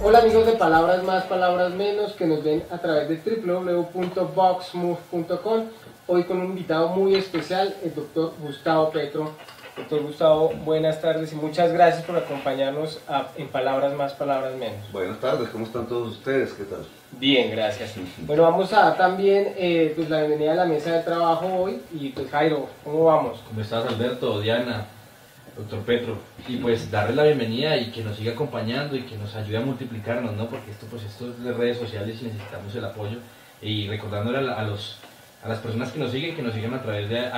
Hola amigos de Palabras Más, Palabras Menos, que nos ven a través de www.voxmove.com. Hoy con un invitado muy especial, el doctor Gustavo Petro. Doctor Gustavo, buenas tardes y muchas gracias por acompañarnos en Palabras Más, Palabras Menos. Buenas tardes, ¿cómo están todos ustedes? ¿Qué tal? Bien, gracias. Bueno, vamos a dar también pues, la bienvenida a la mesa de trabajo hoy. Y pues Jairo, ¿cómo vamos? ¿Cómo estás, Alberto, Diana, doctor Petro? Y pues darle la bienvenida y que nos siga acompañando y que nos ayude a multiplicarnos, ¿no? Porque esto es de redes sociales y necesitamos el apoyo. Y recordándole a las personas que nos sigan a través de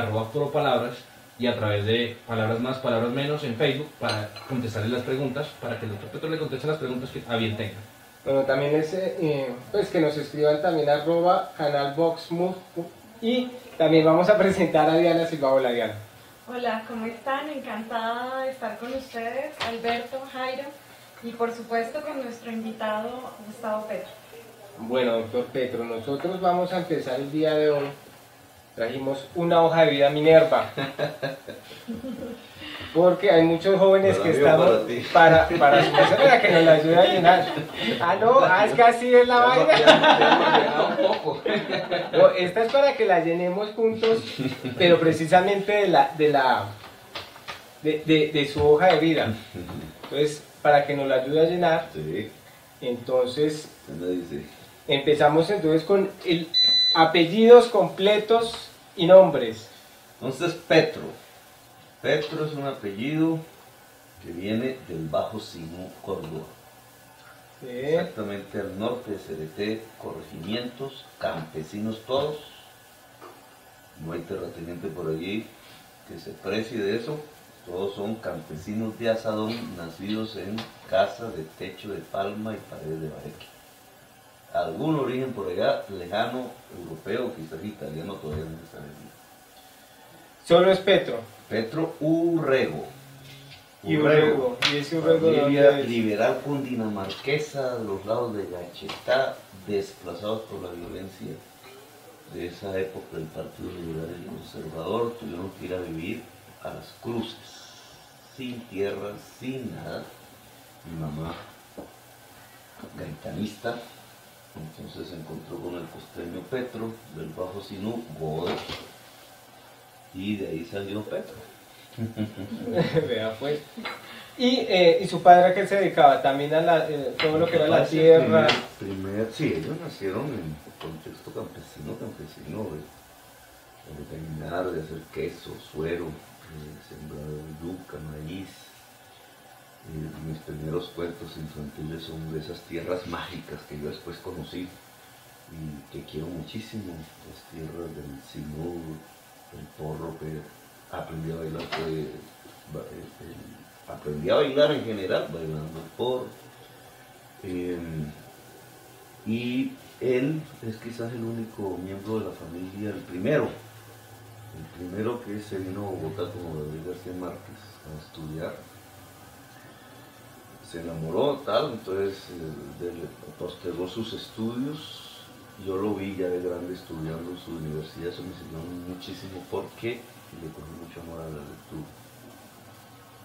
@palabras y a través de Palabras Más, Palabras Menos en Facebook para contestarles las preguntas, para que el doctor Petro le conteste las preguntas que a bien tenga. Bueno, también es pues que nos escriban también @canalvoxmove y también vamos a presentar a Diana Silva. Hola Diana. Hola, ¿cómo están? Encantada de estar con ustedes, Alberto, Jairo y por supuesto con nuestro invitado Gustavo Petro. Bueno, doctor Petro, nosotros vamos a empezar el día de hoy. Trajimos una hoja de vida Minerva. Porque hay muchos jóvenes que estamos para que nos la ayude a llenar. Es que así es la vaina. No, esta es para que la llenemos juntos, pero precisamente de su hoja de vida. Entonces, para que nos la ayude a llenar, Sí. Entonces ¿Qué me dice? empezamos entonces con el apellidos completos y nombres. Entonces, Petro. Petro es un apellido que viene del Bajo Sinú, Córdoba. Sí. Exactamente al norte de Cereté, corregimientos, campesinos todos. No hay terrateniente por allí que se precie de eso. Todos son campesinos de asadón, nacidos en casa de techo de palma y paredes de bareque. Algún origen por allá, lejano, europeo, quizás italiano, todavía no está vendido. Solo es Petro. Petro Urrego. Y Urrego. ¿Y ese Urrego de Familia dónde es? liberal cundinamarquesa, de los lados de Gachetá, desplazados por la violencia de esa época del Partido Liberal y Conservador, tuvieron que ir a vivir a las cruces, sin tierra, sin nada. Mi mamá, gaitanista, entonces se encontró con el costeño Petro, del Bajo Sinú, Godo, y de ahí salió Petro. Vea pues. Y su padre, ¿a qué se dedicaba? También a todo lo que era la tierra. Sí, ellos nacieron en contexto campesino, de caminar, de hacer queso, suero, sembrar yuca, maíz. Mis primeros cuentos infantiles son de esas tierras mágicas que yo después conocí y que quiero muchísimo, las tierras del Sinú, el porro, que aprendí a bailar, aprendí a bailar en general, bailando el porro. Y él es quizás el único miembro de la familia, el primero que se vino a Bogotá como David García Márquez a estudiar. Se enamoró, tal, entonces postergó sus estudios. Yo lo vi ya de grande estudiando en su universidad, eso me sirvió muchísimo porque le cogí mucho amor a la lectura.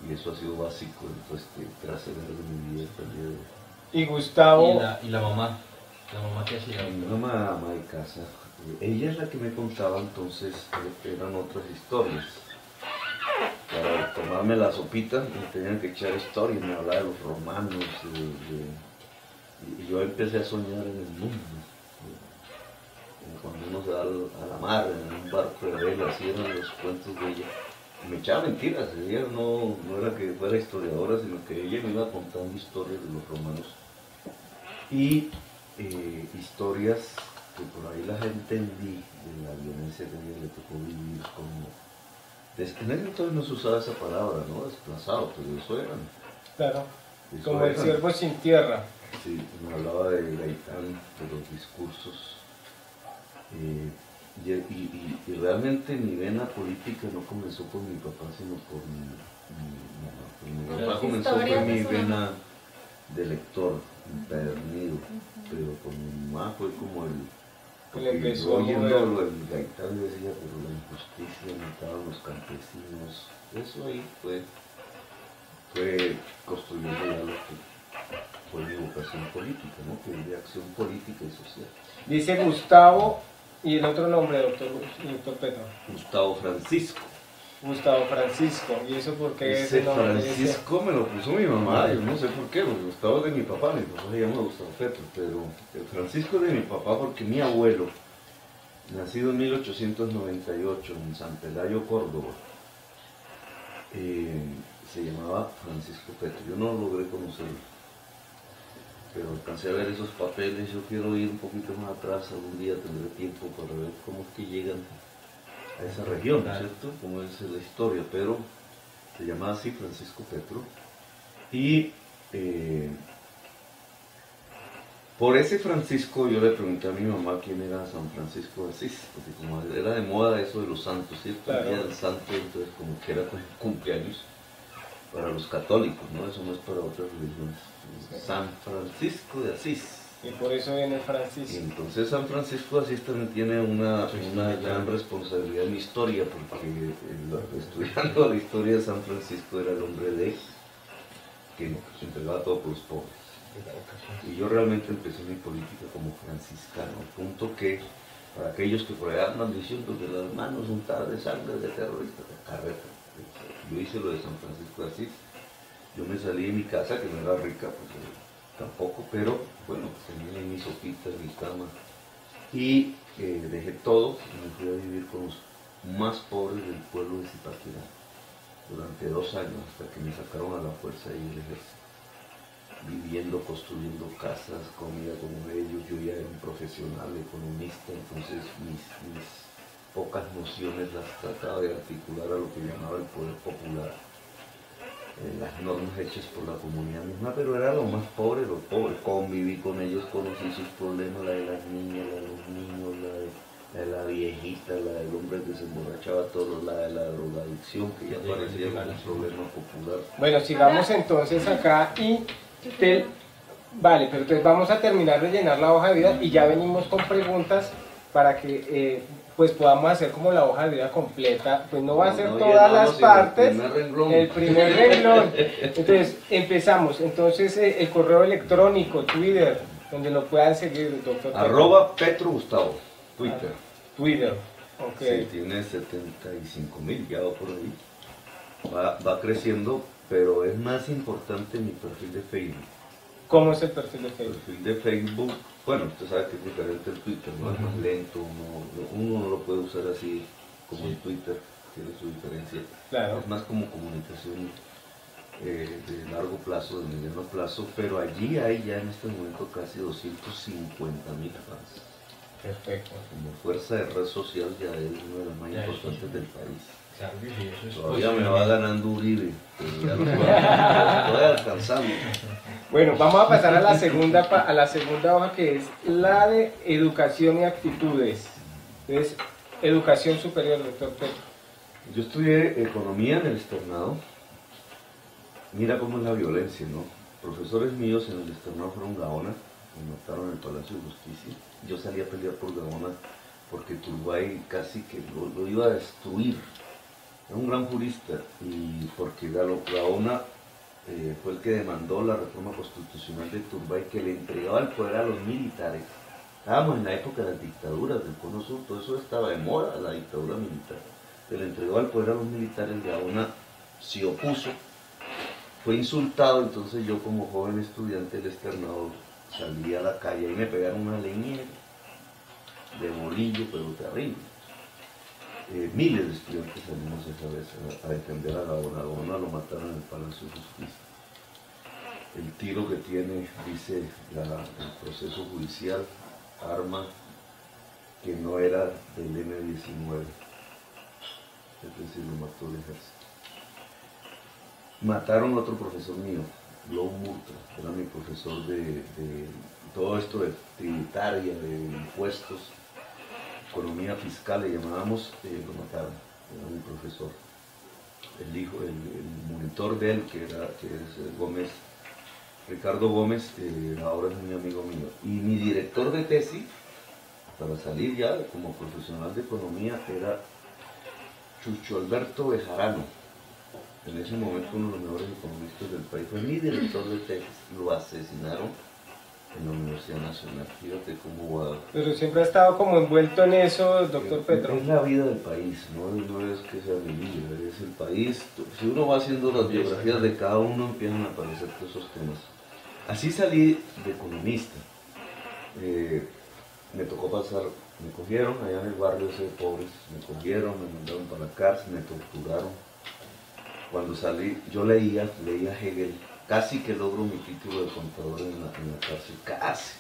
Y eso ha sido básico en todo este trascender de mi vida hasta el día de hoy. Y Gustavo. Y la mamá que hacía. Mi mamá, ama de casa, ella es la que me contaba entonces, eran otras historias. Para tomarme la sopita me tenían que echar historias, me hablaba de los romanos, y yo empecé a soñar en el mundo. Cuando uno se va a la mar, en un barco de vela, así eran los cuentos de ella. Y me echaba mentiras, ella no era que fuera historiadora, sino que ella me iba contando historias de los romanos. Y historias que por ahí las entendí de la violencia que a ella le tocó vivir como... En ese entonces no se usaba esa palabra, ¿no? Desplazado pasado, pero eso eran. Claro, Eso como el eran. ciervo sin tierra. Sí, me hablaba de Gaitán, de los discursos. Y realmente mi vena política no comenzó por mi papá, sino por mi mamá. Por mi papá Las comenzó por historias de mi su vena mamá. de lector, empedernido, pero por mi mamá fue como el... Que le porque empezó yo a oyendo mover. lo del Gaitán decía, pero la injusticia, mataban los campesinos, eso ahí fue construyendo ya lo que fue mi vocación política, ¿no? Que es de acción política y social. Dice Gustavo, y el otro nombre, doctor Petro. Gustavo Francisco. Gustavo Francisco. ¿Y eso por qué Ese ese nombre? Francisco me lo puso mi mamá, yo no sé por qué, porque Gustavo es de mi papá se llama Gustavo Petro, pero el Francisco es de mi papá porque mi abuelo, nacido en 1898 en San Pelayo, Córdoba, se llamaba Francisco Petro. Yo no logré conocerlo, pero alcancé a ver esos papeles. Yo quiero ir un poquito más atrás, algún día tendré tiempo para ver cómo es que llegan a esa región, ¿no es cierto? Cómo es la historia, pero se llamaba así Francisco Petro. Y por ese Francisco yo le pregunté a mi mamá quién era San Francisco de Asís, porque como era de moda eso de los santos, ¿cierto? Claro. El día del santo, entonces como que era pues, cumpleaños para los católicos, ¿no? Eso no es para otras religiones. San Francisco de Asís. Y por eso viene Y Francisco. entonces San Francisco de Asís también tiene una gran responsabilidad en mi historia, porque estudiando la historia de San Francisco era el hombre de que entregaba todo por los pobres. Y yo realmente empecé mi política como franciscano, al punto que para aquellos que por allá andan diciendo que las manos untadas de sangre de terroristas, de carreta, yo hice lo de San Francisco de Asís. Yo me salí de mi casa, que no era rica, pues tampoco, pero bueno, tenía mis sopitas, mi cama, y dejé todo y me fui a vivir con los más pobres del pueblo de Zipaquirá durante 2 años, hasta que me sacaron a la fuerza y el ejército. Viviendo, construyendo casas, comida como ellos. Yo ya era un profesional economista, entonces mis pocas nociones las trataba de articular a lo que llamaba el poder popular, las normas hechas por la comunidad misma, pero era lo más pobre, los pobres. Conviví con ellos, conocí sus problemas, la de las niñas, la de los niños, la de la viejita, la del hombre que se emborrachaba todo, la de la drogadicción, que ya parecía como un problema popular. Bueno, sigamos entonces acá y vale, pero entonces vamos a terminar de llenar la hoja de vida y ya venimos con preguntas para que pues podamos hacer como la hoja de vida completa. Pues no va a ser todas las partes, el primer renglón. Entonces empezamos. Entonces el correo electrónico, Twitter, donde lo puedan seguir, doctor. @Petro Gustavo, Twitter. Twitter, ok. Sí, tiene 75.000, ya va por ahí. Va creciendo, pero es más importante mi perfil de Facebook. ¿Cómo es el perfil de El Facebook? perfil de Facebook, bueno, usted sabe que es diferente el Twitter, ¿no? Es más lento, uno no lo puede usar así como el Twitter, tiene su diferencia. Claro. Es más como comunicación de largo plazo, de mediano plazo, pero allí hay ya en este momento casi 250.000 fans. Perfecto. Como fuerza de red social ya es una de las más importantes del país. Claro que sí, eso es Todavía me va ganando Uribe, pero ya lo estoy alcanzando. Bueno, vamos a pasar a la segunda hoja, que es la de educación y actitudes. Entonces, educación superior, doctor Petro. Yo estudié economía en el externado. Mira cómo es la violencia, ¿no? Profesores míos en el externado fueron Gaona, me mataron en el Palacio de Justicia. Yo salí a pelear por Gaona porque Turbay casi que lo iba a destruir. Era un gran jurista y porque Gaona fue el que demandó la reforma constitucional de Turbay, que le entregaba el poder a los militares. Estábamos en la época de las dictaduras del Cono Sur, todo eso estaba de moda, la dictadura militar. Se le entregó el poder a los militares, Gaona se opuso, fue insultado, entonces yo como joven estudiante del externado salí a la calle y me pegaron una leñera de bolillo, pero terrible. Miles de estudiantes salimos esa vez a defender a Gaona, lo mataron en el Palacio de Justicia. El tiro que tiene, dice el proceso judicial, arma que no era del M-19, es decir, lo mató el ejército. mataron a otro profesor mío, Low Murta, que era mi profesor de todo esto de tributaria, de impuestos, economía fiscal le llamábamos, lo mataron, era mi profesor. El hijo, el monitor de él, que es Gómez, Ricardo Gómez, ahora es muy amigo mío. Y mi director de tesis, para salir ya como profesional de economía, era Chucho Alberto Bejarano. En ese momento uno de los mejores economistas del país. Fue mi director de tesis. Lo asesinaron en la Universidad Nacional. Fíjate cómo va. Pero siempre ha estado como envuelto en eso, doctor Petro. Es la vida del país, no es que sea mi vida, es el país. Si uno va haciendo las biografías de cada uno, empiezan a aparecer todos esos temas. Así salí de economista. Me tocó pasar, me cogieron allá en el barrio ese de pobres, me cogieron, me mandaron para la cárcel, me torturaron. Cuando salí, yo leía Hegel, casi que logro mi título de contador en la cárcel, casi.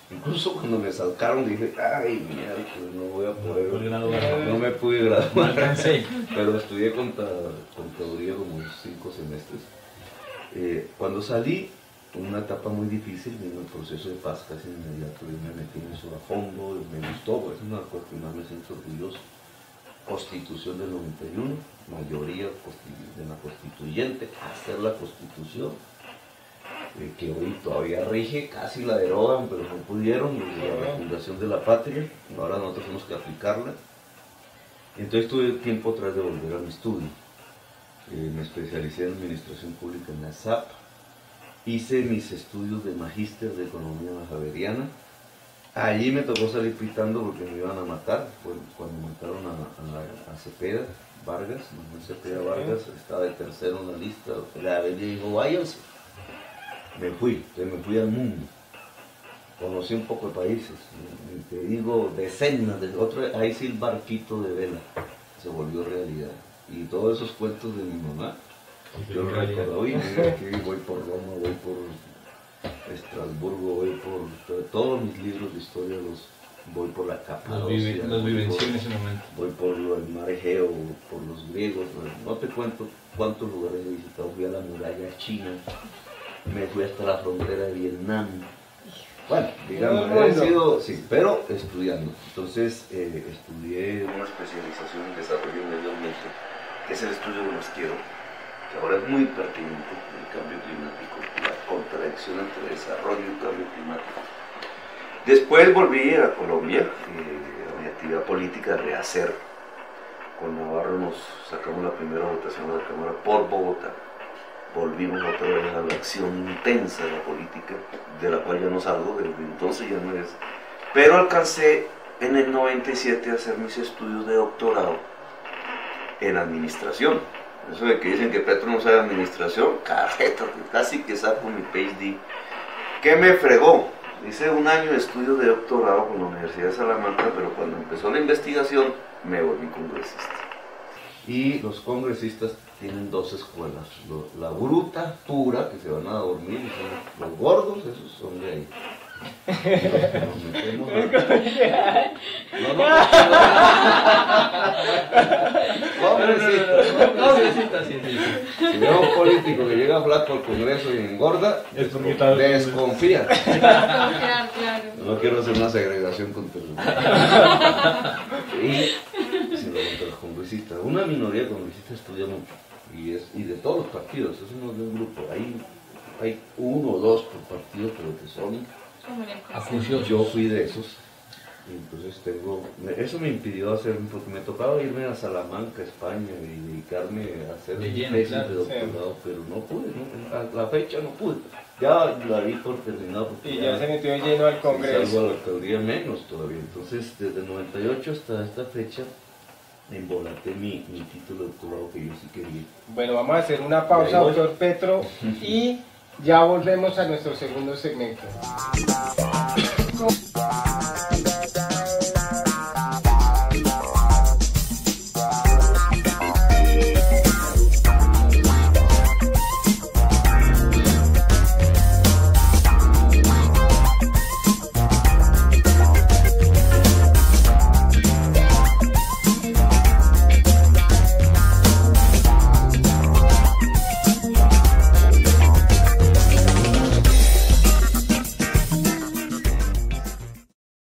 Incluso cuando me sacaron dije, ay, mierda, pues no voy a poder, no me pude graduar, pero estudié contaduría como 5 semestres. Cuando salí, una etapa muy difícil, vino el proceso de paz casi inmediato, yo me metí en eso a fondo, me gustó, es una cosa que más me siento orgulloso. Constitución del 91, mayoría de la constituyente, hacer la constitución, que hoy todavía rige, casi la derogan, pero no pudieron, la fundación de la patria, ahora nosotros tenemos que aplicarla. Entonces tuve tiempo atrás de volver a mi estudio, me especialicé en administración pública en la SAP, hice mis estudios de magíster de economía javeriana. Allí me tocó salir pitando porque me iban a matar, cuando mataron a Cepeda Vargas, Manuel Cepeda Vargas, estaba de tercero en la lista, la ley dijo, váyanse. Me fui al mundo, conocí un poco de países, te digo, decenas de otros, ahí sí el barquito de vela se volvió realidad. Y todos esos cuentos de mi mamá, yo los recuerdo, hoy voy por Roma, voy por Estrasburgo, voy por todos mis libros de historia, voy por la Capadocia, los vivenció en ese momento. Voy por el mar Egeo, por los griegos, no te cuento cuántos lugares he visitado, fui a la muralla china, me fui hasta la frontera de Vietnam. Bueno, digamos, he sido, sí, pero estudiando. Entonces estudié una especialización en desarrollo medio ambiente, que es el estudio de los quiero, que ahora es muy pertinente, el cambio climático, la contradicción entre desarrollo y cambio climático. Después volví a Colombia, a mi actividad política, rehacer. Con Navarro nos sacamos la primera votación de la Cámara por Bogotá. Volvimos otra vez a la acción intensa de la política, de la cual ya no salgo, desde entonces ya no es. Pero alcancé en el 97 a hacer mis estudios de doctorado en administración. Eso de que dicen que Petro no sabe administración, careta, casi que saco mi PhD. ¿Qué me fregó? Hice un año de estudio de doctorado con la Universidad de Salamanca, pero cuando empezó la investigación me volví congresista. Y los congresistas tienen dos escuelas, la bruta, pura, que se van a dormir, y son los gordos, esos son de ahí. Y los que nos metemos congresistas, sí. Si veo un político que llega flaco al Congreso y engorda, desconfía. Claro. No quiero hacer una segregación contra y sino contra los congresistas. Una minoría congresista estudia mucho y de todos los partidos, eso no es de un grupo. Hay uno o dos por partido, pero que son acuciosos. Yo fui de esos. Y entonces eso me impidió hacer, porque me tocaba irme a Salamanca, España, y dedicarme a hacer mi tesis de doctorado, pero no pude, a la fecha no pude. Ya la di por terminado. Y ya se metió lleno al Congreso. Salgo a la alcaldía menos todavía. Entonces, desde el 98 hasta esta fecha, embolaté mi título de doctorado que yo sí quería. Bueno, vamos a hacer una pausa, doctor Petro, y ya volvemos a nuestro segundo segmento.